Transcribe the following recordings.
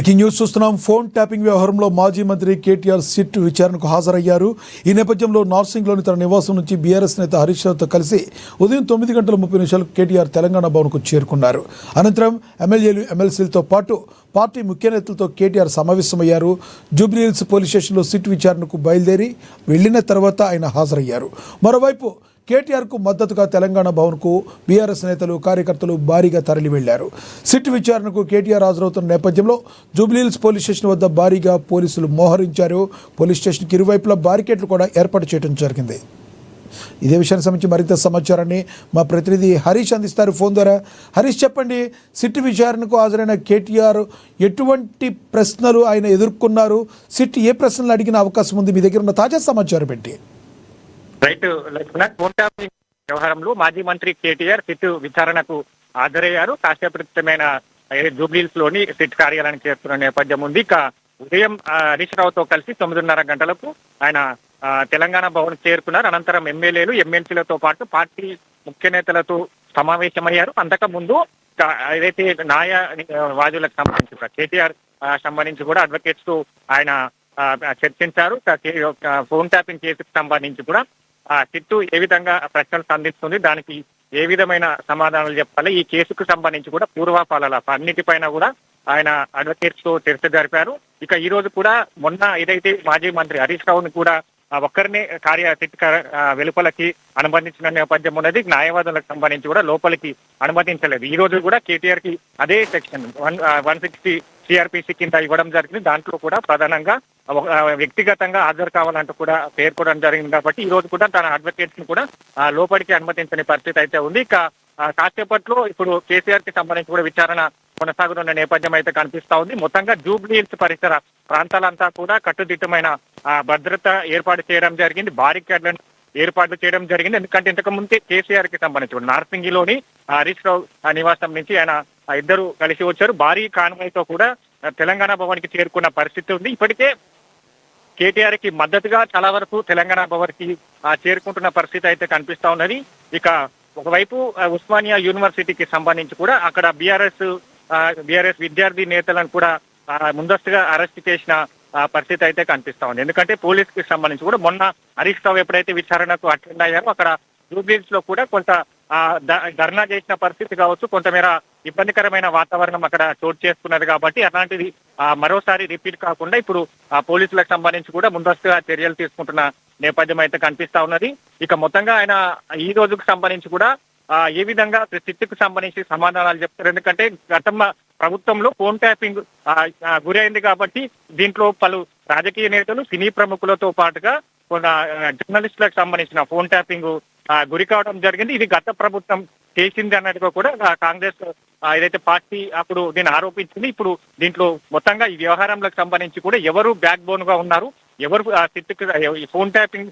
Breaking news చూస్తున్నాం. Phone tapping వ్యవహారంలో మాజీ మంత్రి కేటీఆర్ సిట్ విచారణకు హాజరయ్యారు. ఈ నేపథ్యంలో నార్సింగ్లోని తన నివాసం నుంచి బీఆర్ఎస్ నేత హరీష్ రావుతో కలిసి ఉదయం 9:30 కేటీఆర్ తెలంగాణ భవన్కు చేరుకున్నారు. అనంతరం ఎమ్మెల్యేలు, ఎమ్మెల్సీలతో పాటు పార్టీ ముఖ్య నేతలతో కేటీఆర్ సమావేశమయ్యారు. జూబ్లీహిల్స్ పోలీస్ స్టేషన్లో సిట్ విచారణకు బయలుదేరి వెళ్లిన తర్వాత ఆయన హాజరయ్యారు. మరోవైపు కేటీఆర్కు మద్దతుగా తెలంగాణ భవన్కు బీఆర్ఎస్ నేతలు, కార్యకర్తలు భారీగా తరలి వెళ్లారు. సిట్ విచారణకు కేటీఆర్ హాజరవుతున్న నేపథ్యంలో జూబ్లీహిల్స్ పోలీస్ స్టేషన్ వద్ద భారీగా పోలీసులు మోహరించారు. పోలీస్ స్టేషన్కి ఇరువైపులా బారికేడ్లు కూడా ఏర్పాటు చేయడం జరిగింది. ఇదే విషయానికి సంబంధించి మరింత సమాచారాన్ని మా ప్రతినిధి హరీష్ అందిస్తారు ఫోన్ ద్వారా. హరీష్, చెప్పండి, సిట్ విచారణకు హాజరైన కేటీఆర్ ఎటువంటి ప్రశ్నలు ఆయన ఎదుర్కొన్నారు? సిట్ ఏ ప్రశ్నలు అడిగిన అవకాశం ఉంది? మీ దగ్గర ఉన్న తాజా సమాచారం పెట్టి. రైట్, ఫోన్ ట్యాపింగ్ వ్యవహారంలో మాజీ మంత్రి కేటీఆర్ సిట్ విచారణకు హాజరయ్యారు. కాసేపటిమైన జూబ్లీహిల్స్ లోని సిట్ కార్యాలయానికి చేస్తున్న నేపథ్యం ఉంది. ఇక ఉదయం హరీష్ రావుతో కలిసి 9:30 గంటలకు ఆయన తెలంగాణ భవన్ చేరుకున్నారు. అనంతరం ఎమ్మెల్యేలు, ఎమ్మెల్సీలతో పాటు పార్టీ ముఖ్య నేతలతో సమావేశమయ్యారు. అంతకుముందు ఏదైతే న్యాయవాదులకు సంబంధించి కేటీఆర్ సంబంధించి కూడా అడ్వకేట్స్ తో ఆయన చర్చించారు. ఫోన్ ట్యాపింగ్ కేసుకు సంబంధించి కూడా సిట్టు ఏ విధంగా ప్రశ్నలు సంధిస్తుంది, దానికి ఏ విధమైన సమాధానాలు చెప్పాలి, ఈ కేసుకు సంబంధించి కూడా పూర్వాపాల అన్నిటిపైన కూడా ఆయన అడ్వకేట్స్ తో చర్చ జరిపారు. ఇక ఈ రోజు కూడా మొన్న ఏదైతే మాజీ మంత్రి హరీష్ రావుని కూడా ఒక్కరినే సిట్ వెలుపలకి అనుమతించిన నేపథ్యం ఉన్నది. న్యాయవాదులకు సంబంధించి కూడా లోపలికి అనుమతించలేదు. ఈ రోజు కూడా కేటీఆర్ కి అదే సెక్షన్ 160 సిఆర్పిసి కింద ఇవ్వడం జరిగింది. దాంట్లో కూడా ప్రధానంగా వ్యక్తిగతంగా హాజరు కావాలంటూ కూడా పేర్కొనడం జరిగింది. కాబట్టి ఈ రోజు కూడా తన అడ్వకేట్స్ ని కూడా లోపలికి అనుమతించని పరిస్థితి అయితే ఉంది. ఇక కాసేపట్లో ఇప్పుడు కేసీఆర్ కి సంబంధించి కూడా విచారణ కొనసాగుతున్న నేపథ్యం అయితే కనిపిస్తా ఉంది. మొత్తంగా జూబ్లీహిల్స్ పరిసర ప్రాంతాలంతా కూడా కట్టుదిట్టమైన భద్రత ఏర్పాటు చేయడం జరిగింది. బారికేడ్లను ఏర్పాటు చేయడం జరిగింది. ఎందుకంటే ఇంతకు ముందే కేసీఆర్ కి సంబంధించి నార్సింగిలోని హరీష్ రావు నివాసం నుంచి ఆయన ఇద్దరు కలిసి వచ్చారు. భారీ కాన్వాయ్తో కూడా తెలంగాణ భవన్ కి చేరుకున్న పరిస్థితి ఉంది. ఇప్పటికే కేటీఆర్ కి మద్దతుగా చాలా వరకు తెలంగాణ భవన్ కి చేరుకుంటున్న పరిస్థితి అయితే కనిపిస్తా ఉన్నది. ఇక ఒకవైపు ఉస్మానియా యూనివర్సిటీకి సంబంధించి కూడా అక్కడ బీఆర్ఎస్ విద్యార్థి నేతలను కూడా ముందస్తుగా అరెస్ట్ చేసిన పరిస్థితి అయితే కనిపిస్తా ఉంది. ఎందుకంటే పోలీస్ కి సంబంధించి కూడా మొన్న హరీష్ రావు ఎప్పుడైతే విచారణకు అటెండ్ అయ్యారో అక్కడ జూబ్లీహిల్స్ లో కూడా కొంత ధర్నా చేసిన పరిస్థితి కావచ్చు, కొంతమేర ఇబ్బందికరమైన వాతావరణం అక్కడ చోటు చేసుకున్నది. కాబట్టి అలాంటిది మరోసారి రిపీట్ కాకుండా ఇప్పుడు పోలీసులకు సంబంధించి కూడా ముందస్తుగా చర్యలు తీసుకుంటున్న నేపథ్యం అయితే కనిపిస్తా ఉన్నది. ఇక మొత్తంగా ఆయన ఈ రోజుకు సంబంధించి కూడా ఏ విధంగా సిట్కు సంబంధించి సమాధానాలు చెప్తారు. ఎందుకంటే గత ప్రభుత్వంలో ఫోన్ ట్యాపింగ్ గురి అయింది కాబట్టి దీంట్లో పలు రాజకీయ నేతలు, సినీ ప్రముఖులతో పాటుగా కొన్ని జర్నలిస్టులకు సంబంధించిన ఫోన్ ట్యాపింగ్ గురి కావడం జరిగింది. ఇది గత ప్రభుత్వం చేసింది అన్నట్టుగా కూడా కాంగ్రెస్ ఏదైతే పార్టీ అప్పుడు దీన్ని ఆరోపించింది. ఇప్పుడు దీంట్లో మొత్తంగా ఈ వ్యవహారంలకు సంబంధించి కూడా ఎవరు బ్యాక్ బోన్ గా ఉన్నారు, ఎవరు ఫోన్ ట్యాపింగ్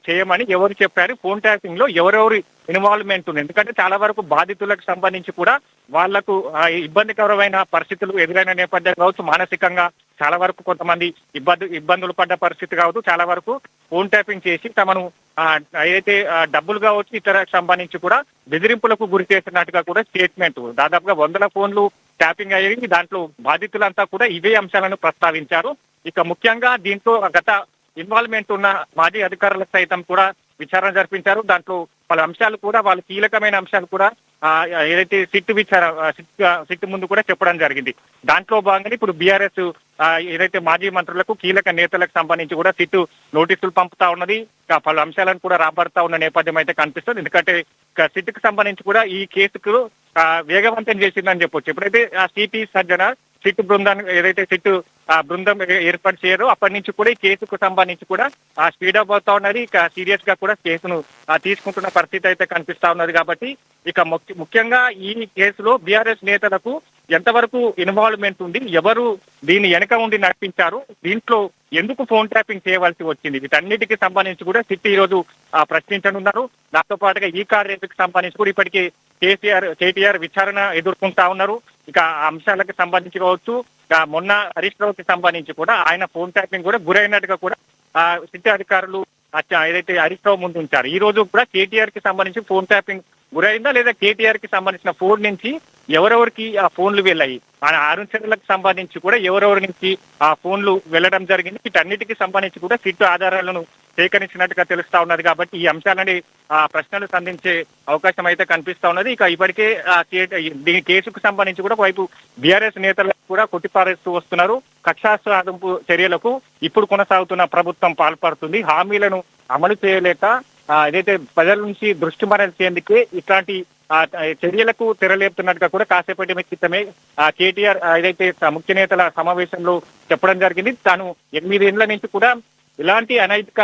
చేయమని ఎవరు చెప్పారు, ఫోన్ ట్యాపింగ్ లో ఎవరెవరి ఇన్వాల్వ్మెంట్ ఉంది. ఎందుకంటే చాలా వరకు బాధితులకు సంబంధించి కూడా వాళ్లకు ఇబ్బందికరమైన పరిస్థితులు ఎదురైన నేపథ్యం కావచ్చు, మానసికంగా చాలా వరకు కొంతమంది ఇబ్బందులు పడ్డ పరిస్థితి కావచ్చు, చాలా వరకు ఫోన్ ట్యాపింగ్ చేసి తమను ఏదైతే డబ్బులు కావచ్చు ఇతర సంబంధించి కూడా బెదిరింపులకు గురి చేసినట్టుగా కూడా స్టేట్మెంట్ దాదాపుగా 100 ఫోన్లు ట్యాపింగ్ అయ్యేవి. దాంట్లో బాధితులంతా కూడా ఇవే అంశాలను ప్రస్తావించారు. ఇక ముఖ్యంగా దీంట్లో గత ఇన్వాల్వ్మెంట్ ఉన్న మాజీ అధికారులకు సైతం కూడా విచారణ జరిపించారు. దాంట్లో పలు అంశాలు కూడా వాళ్ళు కీలకమైన అంశాలు కూడా ఏదైతే సిట్ ముందు కూడా చెప్పడం జరిగింది. దాంట్లో భాగంగా ఇప్పుడు బీఆర్ఎస్ ఏదైతే మాజీ మంత్రులకు, కీలక నేతలకు సంబంధించి కూడా సిట్ నోటీసులు పంపుతా ఉన్నది. పలు అంశాలను కూడా రాబడతా ఉన్న నేపథ్యం అయితే కనిపిస్తుంది. ఎందుకంటే సిట్ కు సంబంధించి కూడా ఈ కేసుకు వేగవంతం చేసిందని చెప్పొచ్చు. ఎప్పుడైతే సిపి సజ్జన సిట్ బృందాన్ని ఏదైతే సిట్ బృందం ఏర్పాటు చేయరో అప్పటి నుంచి కూడా ఈ కేసుకు సంబంధించి కూడా స్పీడప్ అవుతా ఉన్నది. ఇక సీరియస్ గా కూడా కేసును తీసుకుంటున్న పరిస్థితి అయితే కనిపిస్తా ఉన్నది. కాబట్టి ఇక ముఖ్యంగా ఈ కేసులో బీఆర్ఎస్ నేతలకు ఎంతవరకు ఇన్వాల్వ్మెంట్ ఉంది, ఎవరు దీన్ని వెనక ఉండి నడిపించారు, దీంట్లో ఎందుకు ఫోన్ ట్యాపింగ్ చేయవలసి వచ్చింది, వీటన్నిటికి సంబంధించి కూడా సిట్ ఈ రోజు ప్రశ్నించనున్నారు. దాంతో పాటుగా ఈ కార్యకు సంబంధించి కూడా ఇప్పటికీ కేటీఆర్ విచారణ ఎదుర్కొంటా ఉన్నారు. ఇక అంశాలకు సంబంధించి కావచ్చు, మొన్న హరీష్ రావుకి సంబంధించి కూడా ఆయన ఫోన్ ట్యాపింగ్ కూడా గురైనట్టుగా కూడా సిట్ అధికారులు ఏదైతే హరీష్ రావు ముందు ఉంచారు. ఈ రోజు కూడా కేటీఆర్ కి సంబంధించి ఫోన్ ట్యాపింగ్ గురైందా లేదా కేటీఆర్ కి సంబంధించిన ఫోన్ నుంచి ఎవరెవరికి ఆ ఫోన్లు వెళ్ళాయి, మన ఆరుచర్లకు సంబంధించి కూడా ఎవరెవరి నుంచి ఆ ఫోన్లు వెళ్ళడం జరిగింది, వీటన్నిటికీ సంబంధించి కూడా సిట్ ఆధారాలను సేకరించినట్టుగా తెలుస్తా ఉన్నది. కాబట్టి ఈ అంశాలని ప్రశ్నలు సంధించే అవకాశం అయితే కనిపిస్తా ఉన్నది. ఇక ఇప్పటికే దీని కేసుకు సంబంధించి కూడా వైపు బీఆర్ఎస్ నేతలకు కూడా కొట్టిపారేస్తూ వస్తున్నారు. కక్షా సాధింపు చర్యలకు ఇప్పుడు కొనసాగుతున్న ప్రభుత్వం పాల్పడుతుంది. హామీలను అమలు చేయలేక ఏదైతే ప్రజల నుంచి దృష్టి మరల్చేందుకే ఇట్లాంటి చర్యలకు తెరలేపుతున్నట్టుగా కూడా కాసేపటి క్రితమే కేటీఆర్ ఏదైతే ముఖ్య నేతల సమావేశంలో చెప్పడం జరిగింది. తాను 8 ఏళ్ల నుంచి కూడా ఇలాంటి అనైతిక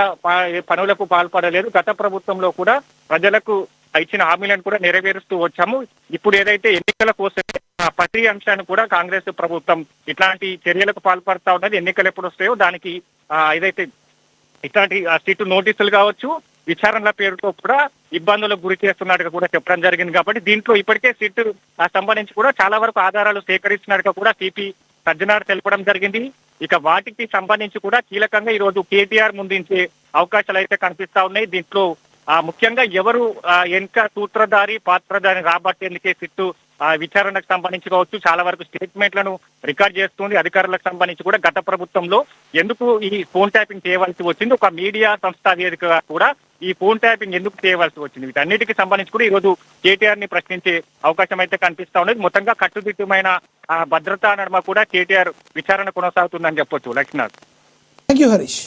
పనులకు పాల్పడలేదు. గత ప్రభుత్వంలో కూడా ప్రజలకు ఇచ్చిన హామీలను కూడా నెరవేరుస్తూ వచ్చాము. ఇప్పుడు ఏదైతే ఎన్నికల కోసమే ప్రతి అంశాన్ని కూడా కాంగ్రెస్ ప్రభుత్వం ఇట్లాంటి చర్యలకు పాల్పడతా ఉన్నది. ఎన్నికలు ఎప్పుడు వస్తాయో దానికి ఏదైతే ఇట్లాంటి సిట్ నోటీసులు కావచ్చు, విచారణల పేరుతో కూడా ఇబ్బందులకు గురి చేస్తున్నట్టుగా కూడా చెప్పడం జరిగింది. కాబట్టి దీంట్లో ఇప్పటికే సిట్ సంబంధించి కూడా చాలా వరకు ఆధారాలు సేకరిస్తున్నట్టుగా కూడా సిపి సజ్జనార్ తెలపడం జరిగింది. ఇక వాటికి సంబంధించి కూడా కీలకంగా ఈ రోజు కేటీఆర్ ముందుంచే అవకాశాలు అయితే కనిపిస్తా ఉన్నాయి. దీంట్లో ముఖ్యంగా ఎవరు వెనుక సూత్రధారి పాత్రధారి రాబట్టేందుకే సిట్టు విచారణకు సంబంధించి కావచ్చు చాలా వరకు స్టేట్మెంట్లను రికార్డ్ చేస్తుంది. అధికారులకు సంబంధించి కూడా గత ప్రభుత్వంలో ఎందుకు ఈ ఫోన్ ట్యాపింగ్ చేయవలసి వచ్చింది, ఒక మీడియా సంస్థ వేదికగా కూడా ఈ ఫోన్ ట్యాపింగ్ ఎందుకు చేయవలసి వచ్చింది, వీటన్నిటికి సంబంధించి కూడా ఈ రోజు కేటీఆర్ ని ప్రశ్నించే అవకాశం అయితే కనిపిస్తా ఉన్నది. మొత్తంగా కట్టుదిట్టమైన భద్రతా నడుమ కూడా కేటీఆర్ విచారణ కొనసాగుతుందని చెప్పొచ్చు. లక్ష్మీనాథ్. Thank you Harish.